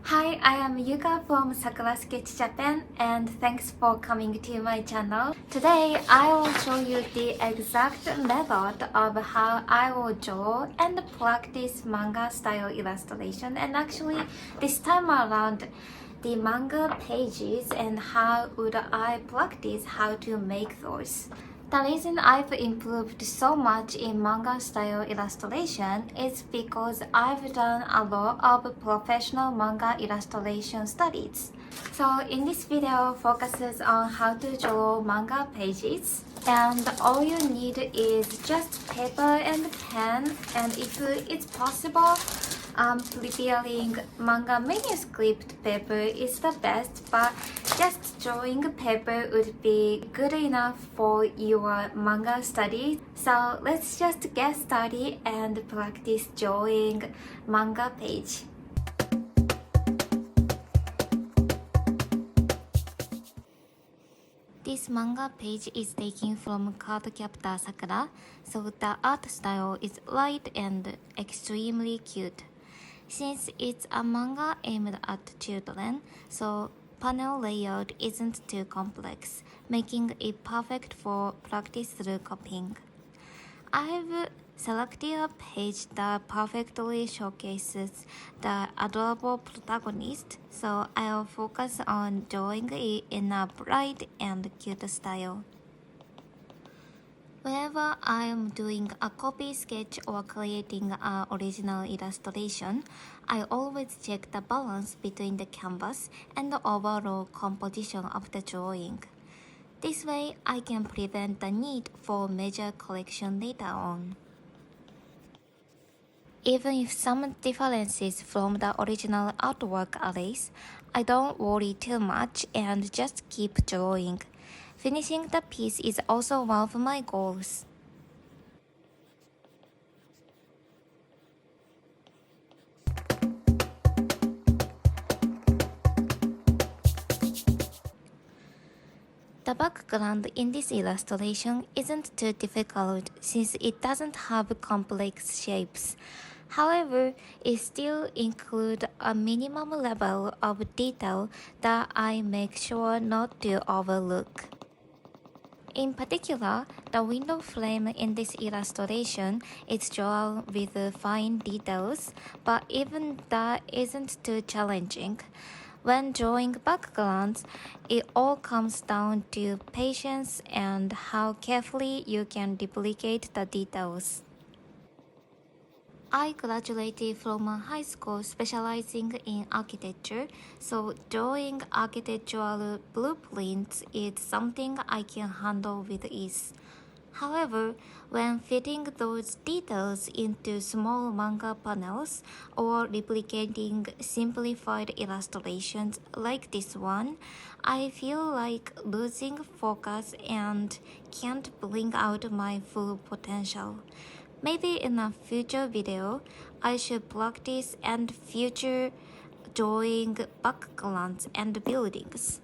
Hi, I am Yuka from Sakura Sketch Japan and thanks for coming to my channel. Today, I will show you the exact method of how I will draw and practice manga style illustration, and actually this time around the manga pages and how would I practice how to make those. The reason I've improved so much in manga style illustration is because I've done a lot of professional manga illustration studies. So in this video focuses on how to draw manga pages, and all you need is just paper and pen, and if it's possible, preparing manga manuscript paper is the best, but just drawing paper would be good enough for your manga study. So let's just get started and practice drawing manga page. This manga page is taken from Cardcaptor Sakura, so the art style is light and extremely cute. Since it's a manga aimed at children, so panel layout isn't too complex, making it perfect for practice through copying. I've selected a page that perfectly showcases the adorable protagonist, so I'll focus on drawing it in a bright and cute style. Whenever I am doing a copy sketch or creating an original illustration, I always check the balance between the canvas and the overall composition of the drawing. This way, I can prevent the need for major correction later on. Even if some differences from the original artwork arise, I don't worry too much and just keep drawing. Finishing the piece is also one of my goals. The background in this illustration isn't too difficult since it doesn't have complex shapes. However, it still includes a minimum level of detail that I make sure not to overlook. In particular, the window frame in this illustration is drawn with fine details, but even that isn't too challenging. When drawing backgrounds, it all comes down to patience and how carefully you can duplicate the details. I graduated from a high school specializing in architecture, so drawing architectural blueprints is something I can handle with ease. However, when fitting those details into small manga panels or replicating simplified illustrations like this one, I feel like losing focus and can't bring out my full potential. Maybe in a future video, I should practice and future drawing backgrounds and buildings.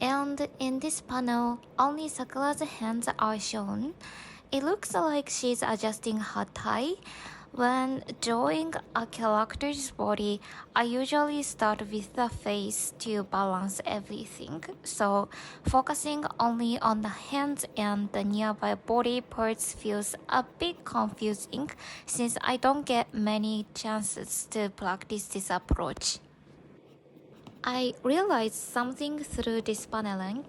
And in this panel, only Sakura's hands are shown. It looks like she's adjusting her tie. When drawing a character's body, I usually start with the face to balance everything. So focusing only on the hands and the nearby body parts feels a bit confusing since I don't get many chances to practice this approach. I realized something through this paneling.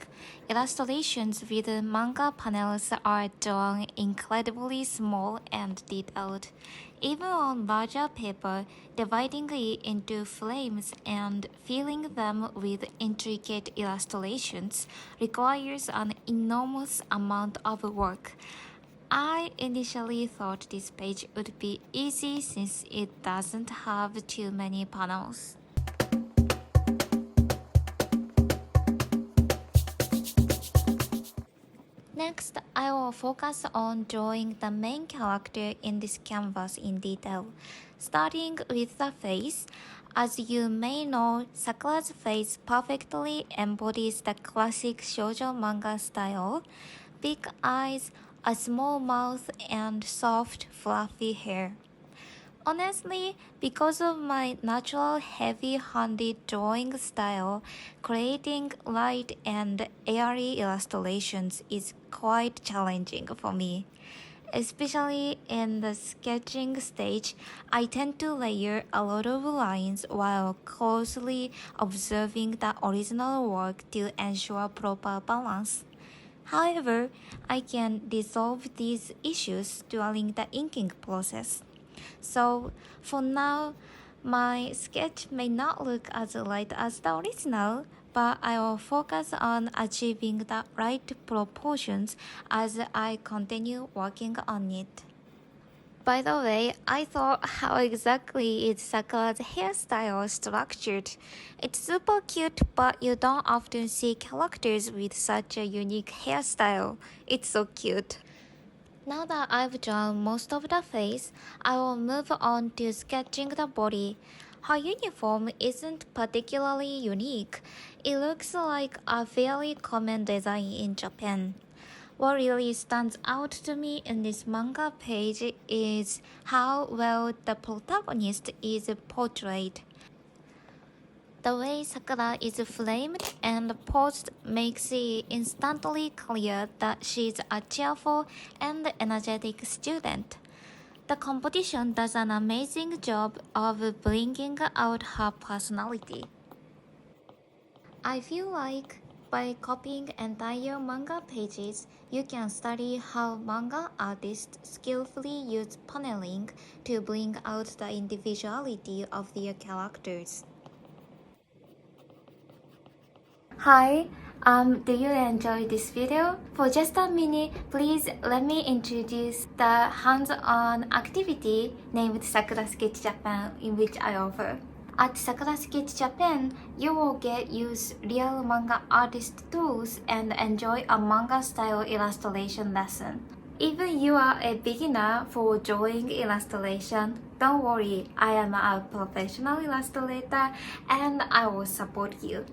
Illustrations with manga panels are drawn incredibly small and detailed. Even on larger paper, dividing it into frames and filling them with intricate illustrations requires an enormous amount of work. I initially thought this page would be easy since it doesn't have too many panels. Next, I will focus on drawing the main character in this canvas in detail. Starting with the face, as you may know, Sakura's face perfectly embodies the classic shoujo manga style. Big eyes, a small mouth, and soft, fluffy hair. Honestly, because of my natural heavy-handed drawing style, creating light and airy illustrations is quite challenging for me. Especially in the sketching stage, I tend to layer a lot of lines while closely observing the original work to ensure proper balance. However, I can resolve these issues during the inking process. So, for now, my sketch may not look as light as the original, but I will focus on achieving the right proportions as I continue working on it. By the way, I thought how exactly is Sakura's hairstyle structured. It's super cute, but you don't often see characters with such a unique hairstyle. It's so cute. Now that I've drawn most of the face, I will move on to sketching the body. Her uniform isn't particularly unique. It looks like a fairly common design in Japan. What really stands out to me in this manga page is how well the protagonist is portrayed. The way Sakura is framed and posed makes it instantly clear that she's a cheerful and energetic student. The competition does an amazing job of bringing out her personality. I feel like by copying entire manga pages, you can study how manga artists skillfully use paneling to bring out the individuality of their characters. Hi, do you enjoy this video? For just a minute, please let me introduce the hands-on activity named Sakura Sketch Japan in which I offer. At Sakura Sketch Japan, you will use real manga artist tools and enjoy a manga-style illustration lesson. Even you are a beginner for drawing illustration, don't worry, I am a professional illustrator and I will support you.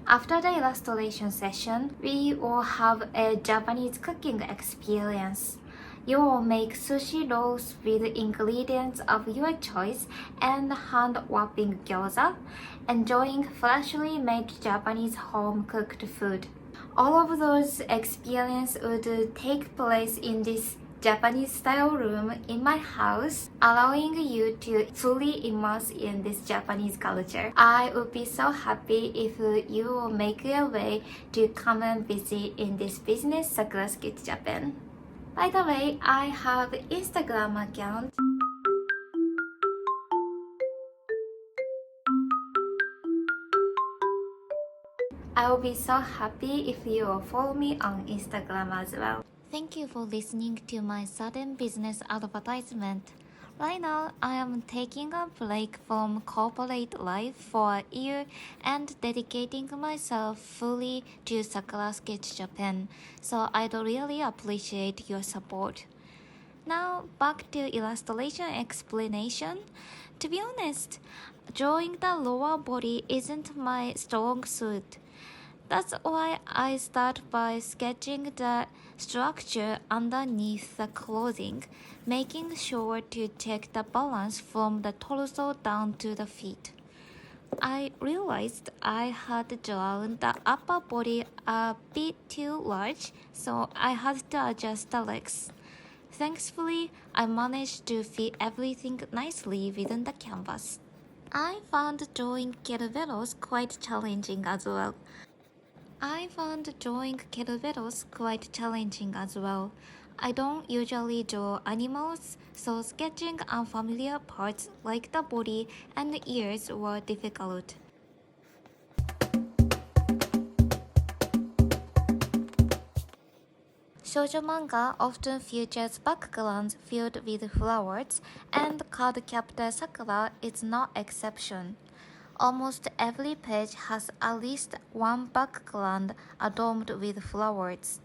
After the illustration session, we will have a Japanese cooking experience. You will make sushi rolls with ingredients of your choice and hand-wrapping gyoza, enjoying freshly made Japanese home-cooked food. All of those experiences would take place in this Japanese style room in my house, allowing you to fully immerse in this Japanese culture. I would be so happy if you will make your way to come and visit in this business Sakura Sketch Japan. By the way, I have Instagram account. I will be so happy if you will follow me on Instagram as well. Thank you for listening to my sudden business advertisement. Right now, I am taking a break from corporate life for a year and dedicating myself fully to Sakura Sketch Japan, so I'd really appreciate your support. Now, back to illustration explanation. To be honest, drawing the lower body isn't my strong suit. That's why I start by sketching the structure underneath the clothing, making sure to check the balance from the torso down to the feet. I realized I had drawn the upper body a bit too large, so I had to adjust the legs. Thankfully, I managed to fit everything nicely within the canvas. I found drawing Kerberos quite challenging as well. I don't usually draw animals, so sketching unfamiliar parts like the body and ears were difficult. Shoujo manga often features backgrounds filled with flowers, and Cardcaptor Sakura is no exception. Almost every page has at least one background adorned with flowers.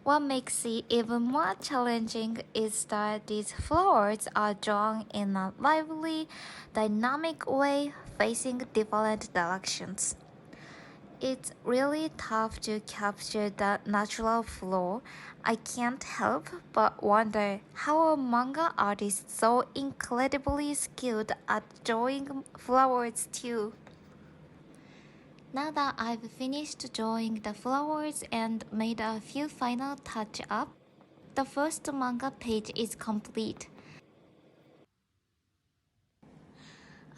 What makes it even more challenging is that these flowers are drawn in a lively, dynamic way facing different directions. It's really tough to capture the natural flow. I can't help but wonder how a manga artist so incredibly skilled at drawing flowers too. Now that I've finished drawing the flowers and made a few final touch-ups, the first manga page is complete.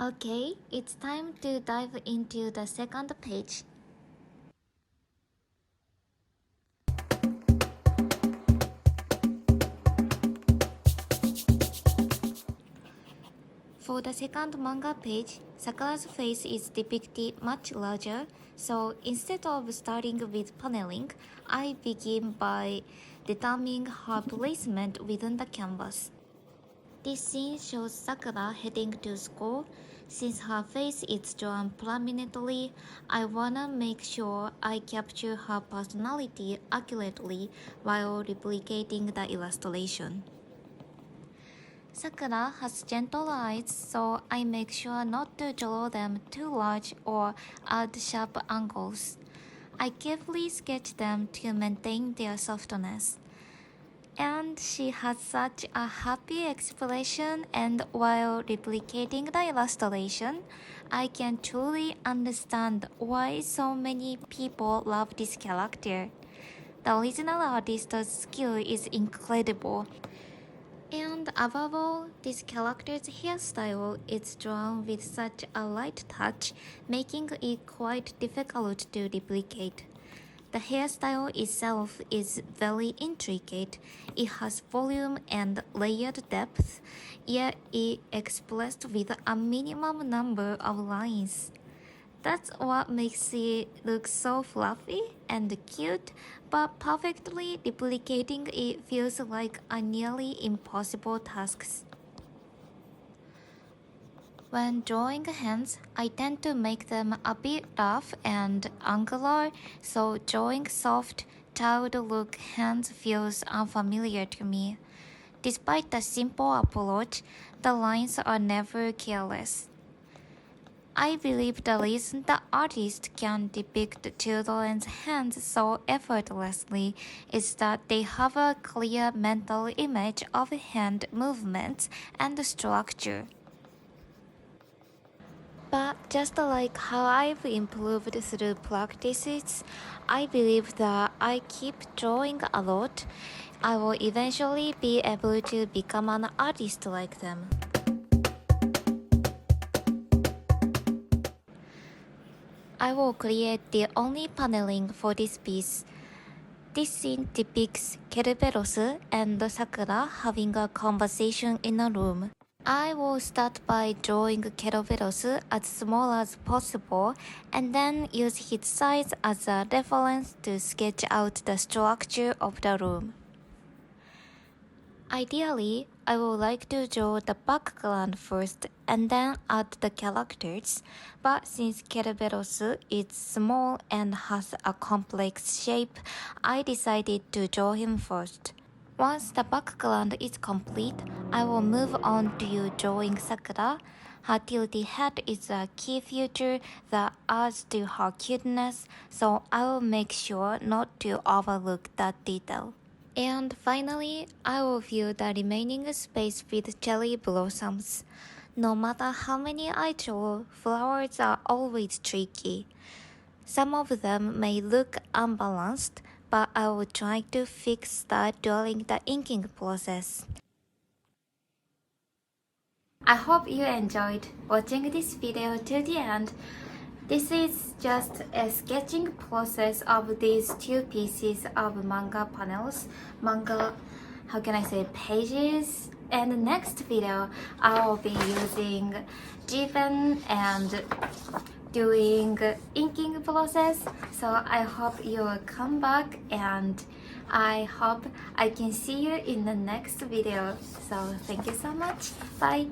Okay, it's time to dive into the second page. For the second manga page, Sakura's face is depicted much larger, so instead of starting with paneling, I begin by determining her placement within the canvas. This scene shows Sakura heading to school. Since her face is drawn prominently, I wanna make sure I capture her personality accurately while replicating the illustration. Sakura has gentle eyes, so I make sure not to draw them too large or add sharp angles. I carefully sketch them to maintain their softness. And she has such a happy expression, and while replicating the illustration, I can truly understand why so many people love this character. The original artist's skill is incredible. And above all, this character's hairstyle is drawn with such a light touch, making it quite difficult to replicate. The hairstyle itself is very intricate. It has volume and layered depth, yet it expressed with a minimum number of lines. That's what makes it look so fluffy and cute, but perfectly replicating it feels like a nearly impossible task. When drawing hands, I tend to make them a bit rough and angular, so drawing soft, tiled look hands feels unfamiliar to me. Despite the simple approach, the lines are never careless. I believe the reason the artist can depict children's hands so effortlessly is that they have a clear mental image of hand movements and structure. But just like how I've improved through practices, I believe that I keep drawing a lot, I will eventually be able to become an artist like them. I will create the only paneling for this piece. This scene depicts Kerberos and Sakura having a conversation in a room. I will start by drawing Kerberos as small as possible and then use his size as a reference to sketch out the structure of the room. Ideally, I would like to draw the background first and then add the characters, but since Kerberos is small and has a complex shape, I decided to draw him first. Once the background is complete, I will move on to drawing Sakura. Her tilted head is a key feature that adds to her cuteness, so I will make sure not to overlook that detail. And finally, I will fill the remaining space with cherry blossoms. No matter how many I draw, flowers are always tricky. Some of them may look unbalanced, but I will try to fix that during the inking process. I hope you enjoyed watching this video to the end. This is just a sketching process of these two pieces of manga panels, pages. And the next video, I will be using G-Pen and doing inking process. So I hope you will come back, and I hope I can see you in the next video. So thank you so much. Bye.